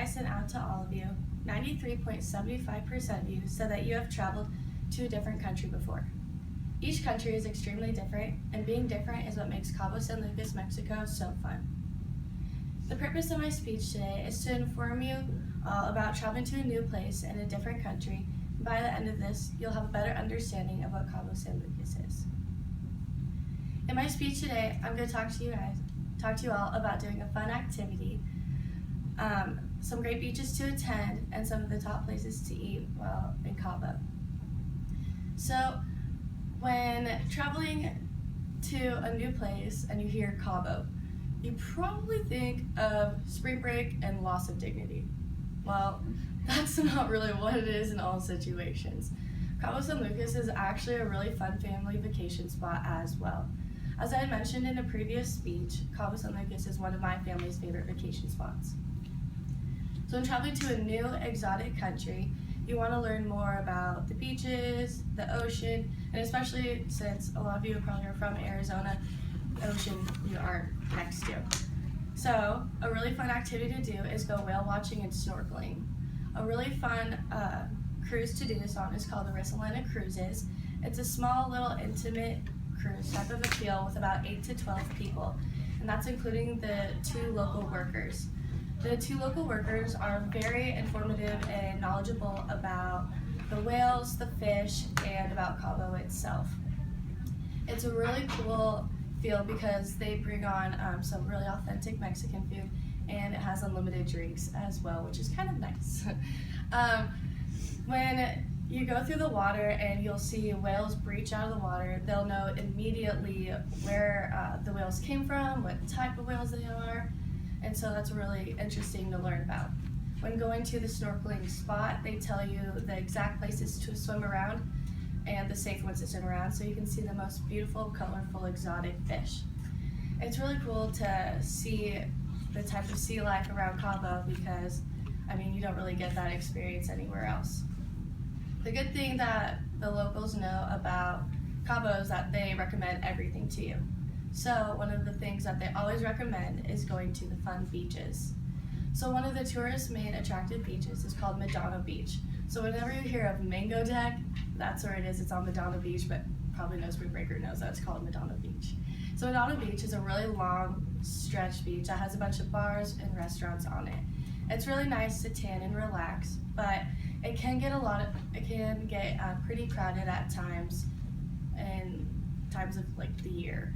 I sent out to all of you, 93.75% of you said that you have traveled to a different country before. Each country is extremely different, and being different is what makes Cabo San Lucas, Mexico so fun. The purpose of my speech today is to inform you all about traveling to a new place in a different country, and by the end of this, you'll have a better understanding of what Cabo San Lucas is. In my speech today, I'm going to talk to you all about doing a fun activity, some great beaches to attend, and some of the top places to eat while in Cabo. So, when traveling to a new place and you hear Cabo, you probably think of spring break and loss of dignity. Well, that's not really what it is in all situations. Cabo San Lucas is actually a really fun family vacation spot as well. As I had mentioned in a previous speech, Cabo San Lucas is one of my family's favorite vacation spots. So when traveling to a new exotic country, you want to learn more about the beaches, the ocean, and especially since a lot of you probably are from Arizona, the ocean you are next to. So a really fun activity to do is go whale watching and snorkeling. A really fun cruise to do this on is called the Rissalina Cruises. It's a small little intimate cruise type of a feel with about 8 to 12 people, and that's including the 2 local workers. The 2 local workers are very informative and knowledgeable about the whales, the fish, and about Cabo itself. It's a really cool feel because they bring on some really authentic Mexican food, and it has unlimited drinks as well, which is kind of nice. When you go through the water and you'll see whales breach out of the water, they'll know immediately where the whales came from, what type of whales they are, and so that's really interesting to learn about. When going to the snorkeling spot, they tell you the exact places to swim around and the safe ones to swim around, so you can see the most beautiful, colorful, exotic fish. It's really cool to see the type of sea life around Cabo because, you don't really get that experience anywhere else. The good thing that the locals know about Cabo is that they recommend everything to you. So one of the things that they always recommend is going to the fun beaches. So one of the tourist main attractive beaches is called Madonna Beach. So whenever you hear of Mango Deck, that's where it is. It's on Madonna Beach, but probably no spring breaker knows that it's called Madonna Beach. So Madonna Beach is a really long stretch beach that has a bunch of bars and restaurants on it. It's really nice to tan and relax, but it can get pretty crowded at times in times of the year.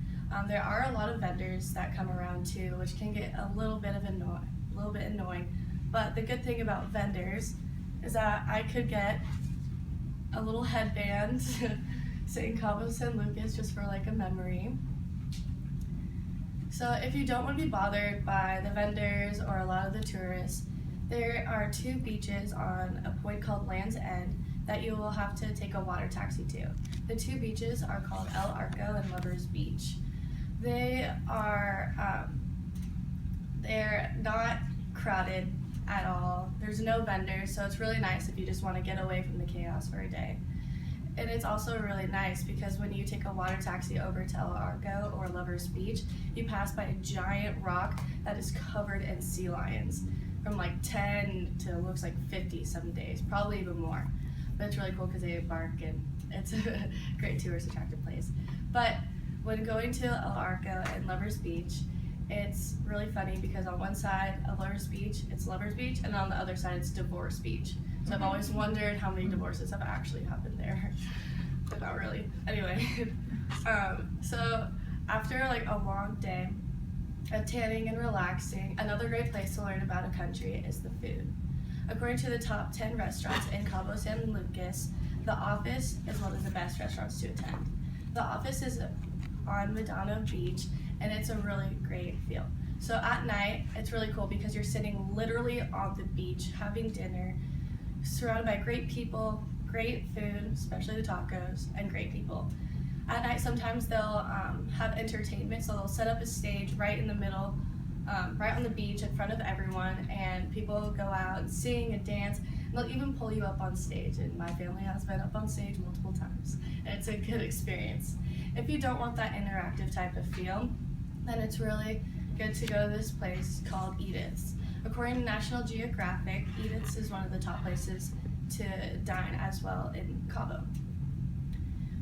There are a lot of vendors that come around too, which can get a little bit annoying. But the good thing about vendors is that I could get a little headband saying Cabo San Lucas just for a memory. So if you don't want to be bothered by the vendors or a lot of the tourists, there are 2 beaches on a point called Land's End that you will have to take a water taxi to. The 2 beaches are called El Arco and Lovers Beach. They're not crowded at all. There's no vendors, so it's really nice if you just want to get away from the chaos for a day. And it's also really nice because when you take a water taxi over to El Arco or Lovers Beach, you pass by a giant rock that is covered in sea lions from 10 to looks like 50 some days, probably even more. But it's really cool because they bark and it's a great tourist attractive place. But when going to El Arco and Lovers Beach, it's really funny because on one side of Lovers Beach, it's Lovers Beach, and on the other side, it's Divorce Beach. So I've always wondered how many divorces have actually happened there, but not really. Anyway, so after a long day of tanning and relaxing, another great place to learn about a country is the food. According to the top 10 restaurants in Cabo San Lucas, The Office is one of the best restaurants to attend. The Office is on Madonna Beach, and it's a really great feel. So at night, it's really cool because you're sitting literally on the beach having dinner, surrounded by great people, great food, especially the tacos, and great people. At night, sometimes they'll have entertainment, so they'll set up a stage right in the middle, right on the beach in front of everyone, and people go out and sing and dance. And they'll even pull you up on stage, and my family has been up on stage multiple times, and it's a good experience. If you don't want that interactive type of feel, then it's really good to go to this place called Edith's. According to National Geographic, Edith's is one of the top places to dine as well in Cabo.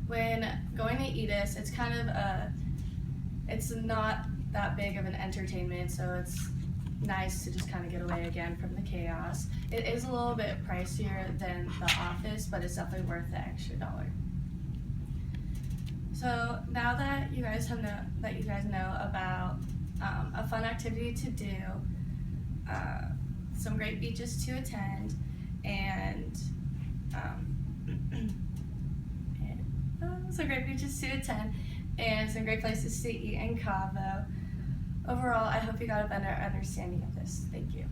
When going to Edith's, it's kind of it's not that big of an entertainment, so it's nice to just kind of get away again from the chaos. It is a little bit pricier than the Office, but it's definitely worth the extra $1. So now that you guys know about a fun activity to do, some great beaches to attend, and some great places to eat in Cabo. Overall, I hope you got a better understanding of this. Thank you.